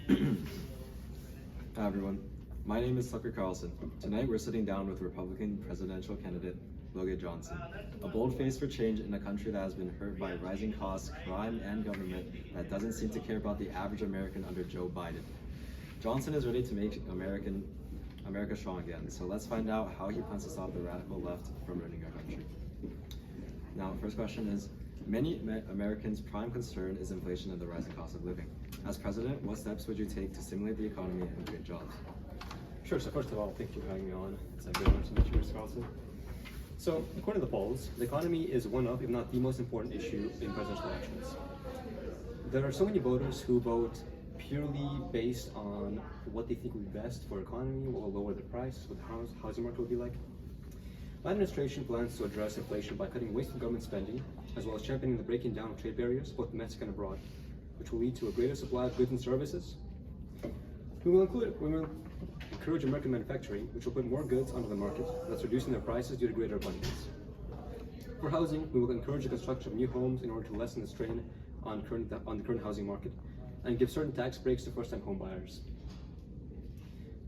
Hi everyone, my name is Carlson. Tonight we're sitting down with Republican presidential candidate Logan Johnson, a bold face for change in a country that has been hurt by rising costs, crime, and government that doesn't seem to care about the average American under Joe Biden. Johnson is ready to make America strong again, so let's find out how he plans to stop the radical left from ruining our country. Now, first question is, many Americans' prime concern is inflation and the rising cost of living. As president, what steps would you take to stimulate the economy and create jobs? Sure, so first of all, thank you for having me on. It's a great honor to meet you, Mr. Carlson. So, according to the polls, the economy is one of, if not the most important issue in presidential elections. There are so many voters who vote purely based on what they think would be best for economy, what will lower the price, what the housing market will be like. My administration plans to address inflation by cutting wasteful government spending, as well as championing the breaking down of trade barriers, both domestic and abroad, which will lead to a greater supply of goods and services. We will encourage American manufacturing, which will put more goods onto the market, thus reducing their prices due to greater abundance. For housing, we will encourage the construction of new homes in order to lessen the strain on the current housing market, and give certain tax breaks to first-time home buyers.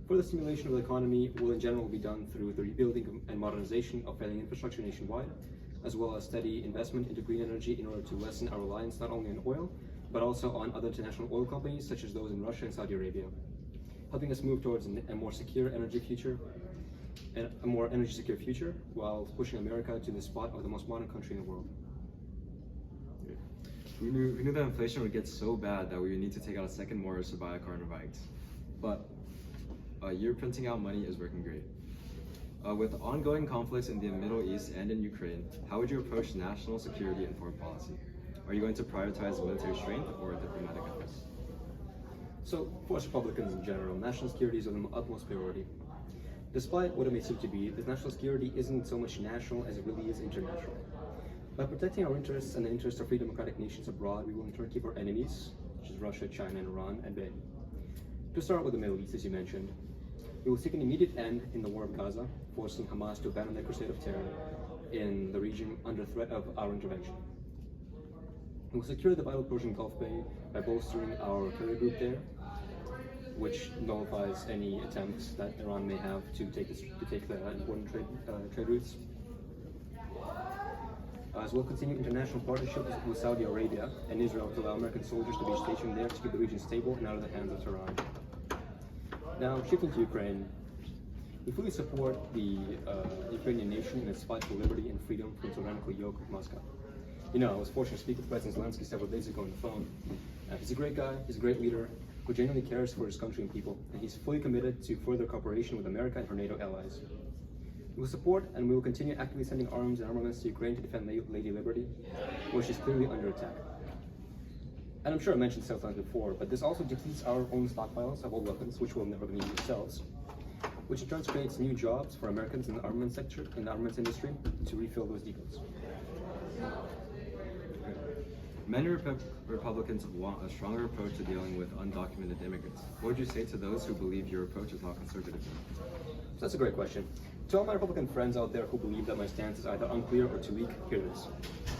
Further stimulation of the economy will in general be done through the rebuilding and modernization of failing infrastructure nationwide, as well as steady investment into green energy in order to lessen our reliance not only on oil, but also on other international oil companies such as those in Russia and Saudi Arabia, helping us move towards a more secure energy future and a more energy secure future while pushing America to the spot of the most modern country in the world. We knew that inflation would get so bad that we would need to take out a second mortgage to buy a car and bikes. But your printing out money is working great. With ongoing conflicts in the Middle East and in Ukraine, how would you approach national security and foreign policy? Are you going to prioritize military strength or diplomatic efforts? So, for us Republicans in general, national security is of the utmost priority. Despite what it may seem to be, this national security isn't so much national as it really is international. By protecting our interests and the interests of free democratic nations abroad, we will in turn keep our enemies, such as Russia, China, and Iran, at bay. To start with the Middle East, as you mentioned, we will seek an immediate end in the war of Gaza, forcing Hamas to abandon their crusade of terror in the region under threat of our intervention. We will secure the vital Persian Gulf Bay by bolstering our carrier group there, which nullifies any attempts that Iran may have to take the important trade routes. As well, continue international partnerships with Saudi Arabia and Israel to allow American soldiers to be stationed there to keep the region stable and out of the hands of Tehran. Now, shifting to Ukraine, we fully support the Ukrainian nation in its fight for liberty and freedom from the tyrannical yoke of Moscow. You know, I was fortunate to speak with President Zelensky several days ago on the phone. He's a great guy, he's a great leader who genuinely cares for his country and people, and he's fully committed to further cooperation with America and her NATO allies. We will support and we will continue actively sending arms and armaments to Ukraine to defend Lady Liberty, which is clearly under attack. And I'm sure I mentioned several times before, but this also depletes our own stockpiles of old weapons, which we'll never need ourselves, which in turn creates new jobs for Americans in the armament sector, in the armaments industry, to refill those depots. Many Republicans want a stronger approach to dealing with undocumented immigrants. What would you say to those who believe your approach is not conservative? So that's a great question. To all my Republican friends out there who believe that my stance is either unclear or too weak, hear this.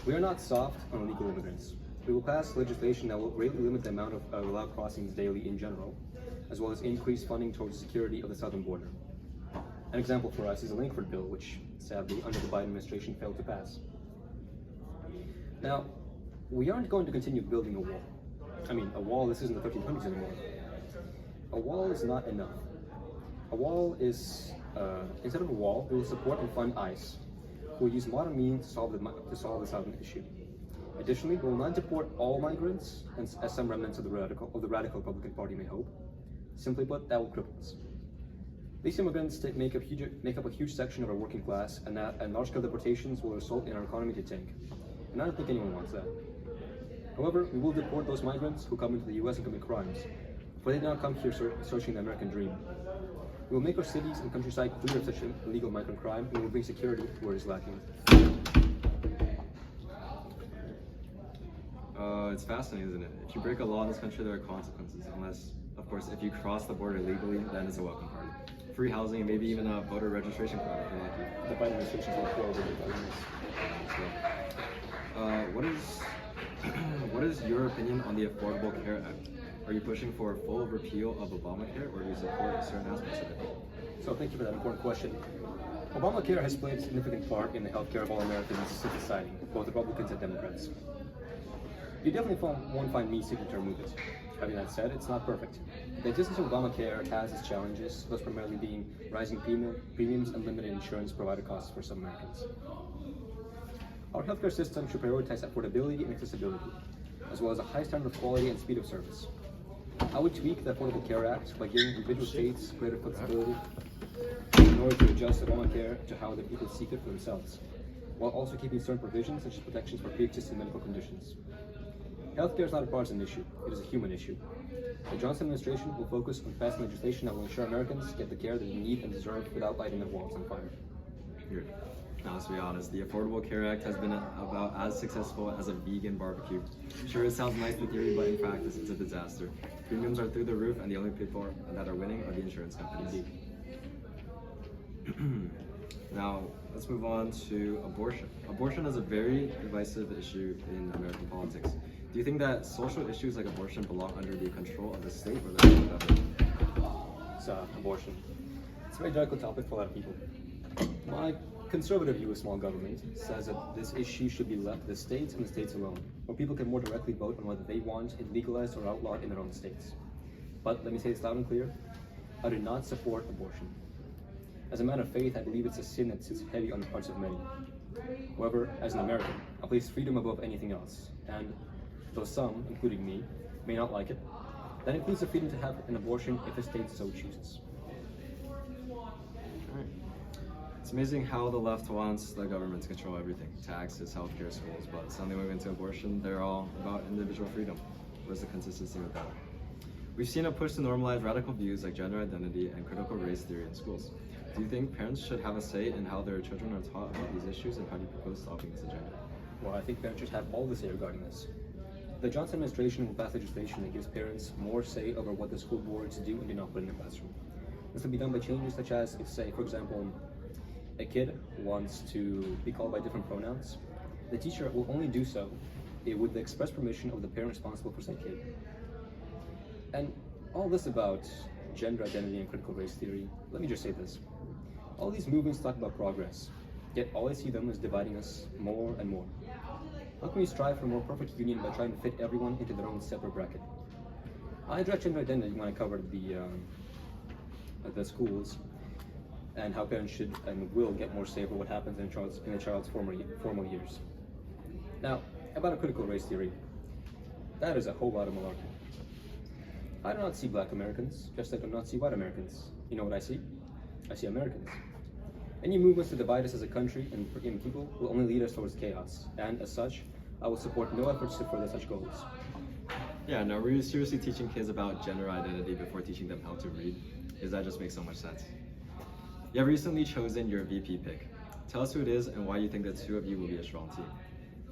We are not soft on illegal immigrants. We will pass legislation that will greatly limit the amount of allowed crossings daily in general, as well as increase funding towards the security of the southern border. An example for us is the Langford bill, which sadly under the Biden administration failed to pass. Now, we aren't going to continue building a wall. I mean, a wall, this isn't the 1300s anymore. A wall is not enough. A wall is, instead of a wall, we will support and fund ICE, who will use modern means to solve the southern issue. Additionally, we will not deport all migrants, as some remnants of the radical Republican Party may hope. Simply put, that will cripple us. These immigrants make up a huge section of our working class, and large-scale deportations will result in our economy to tank. And I don't think anyone wants that. However, we will deport those migrants who come into the U.S. and commit crimes, for they do not come here searching the American dream. We will make our cities and countryside clear of such illegal migrant crime, and we will bring security where it is lacking. It's fascinating, isn't it? If you break a law in this country, there are consequences, unless, of course, if you cross the border legally, then it's a welcome party. Free housing, maybe even a voter registration card if you're lucky. The Biden administration is all for over What is your opinion on the Affordable Care Act? Are you pushing for a full repeal of Obamacare, or do you support certain aspects of it? So thank you for that important question. Obamacare has played a significant part in the healthcare of all Americans since its signing, both Republicans and Democrats. You definitely won't find me seeking to remove it. Having that said, it's not perfect. The existence of Obamacare has its challenges, those primarily being rising premiums and limited insurance provider costs for some Americans. Our healthcare system should prioritize affordability and accessibility, as well as a high standard of quality and speed of service. I would tweak the Affordable Care Act by giving individual states greater flexibility in order to adjust Obamacare to how the people seek it for themselves, while also keeping certain provisions such as protections for pre-existing medical conditions. Healthcare is not a partisan issue, it is a human issue. The Johnson administration will focus on passing legislation that will ensure Americans get the care that they need and deserve without lighting their wallets on fire. Here. Now, let's be honest, the Affordable Care Act has been about as successful as a vegan barbecue. Sure, it sounds nice in theory, but in practice, it's a disaster. Premiums are through the roof, and the only people that are winning are the insurance companies. Now, let's move on to abortion. Abortion is a very divisive issue in American politics. Do you think that social issues like abortion belong under the control of the state or the federal government? It's abortion. It's a very delicate topic for a lot of people. My conservative view of small government says that this issue should be left to the states and the states alone, where people can more directly vote on whether they want it legalized or outlawed in their own states. But let me say this loud and clear, I do not support abortion. As a man of faith, I believe it's a sin that sits heavy on the hearts of many. However, as an American, I place freedom above anything else, and though some, including me, may not like it, that includes the freedom to have an abortion if a state so chooses. Alright. It's amazing how the left wants the government to control everything, taxes, healthcare, schools, but suddenly when we get into abortion, they're all about individual freedom. Where's the consistency with that? We've seen a push to normalize radical views like gender identity and critical race theory in schools. Do you think parents should have a say in how their children are taught about these issues, and how do you propose solving this agenda? Well, I think parents should have all the say regarding this. The Johnson administration will pass legislation that gives parents more say over what the school boards do and do not put in the classroom. This will be done by changes such as, if say, for example, a kid wants to be called by different pronouns, the teacher will only do so with the express permission of the parent responsible for said kid. And all this about gender identity and critical race theory, let me just say this. All these movements talk about progress, yet all I see them is dividing us more and more. How can we strive for a more perfect union by trying to fit everyone into their own separate bracket? I addressed gender identity when I covered the schools and how parents should and will get more say over what happens in a child's formal years. Now, about a critical race theory, that is a whole lot of malarkey. I do not see black Americans, just like I do not see white Americans. You know what I see? I see Americans. Any movements to divide us as a country and people will only lead us towards chaos, and as such, I will support no efforts to further such goals. Yeah, no, we're seriously teaching kids about gender identity before teaching them how to read, because that just makes so much sense. You have recently chosen your VP pick. Tell us who it is and why you think the two of you will be a strong team.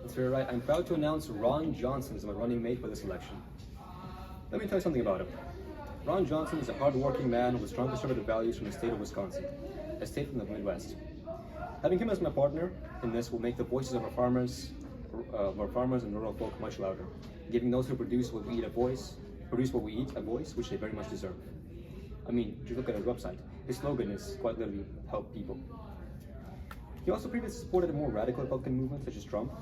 That's very right. I'm proud to announce Ron Johnson as my running mate for this election. Let me tell you something about him. Ron Johnson is a hard-working man with strong conservative values from the state of Wisconsin, a state from the Midwest. Having him as my partner in this will make the voices of our farmers and rural folk much louder, giving those who produce what we eat a voice, which they very much deserve. I mean, if you look at his website, his slogan is quite literally help people. He also previously supported a more radical Republican movement such as Trump,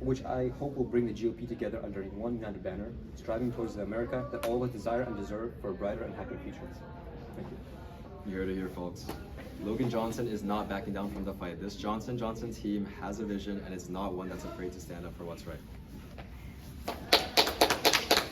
which I hope will bring the GOP together under one united banner, striving towards the America that all of us desire and deserve for a brighter and happier future. Thank you. You heard it here, folks. Logan Johnson is not backing down from the fight. This Johnson team has a vision, and it's not one that's afraid to stand up for what's right.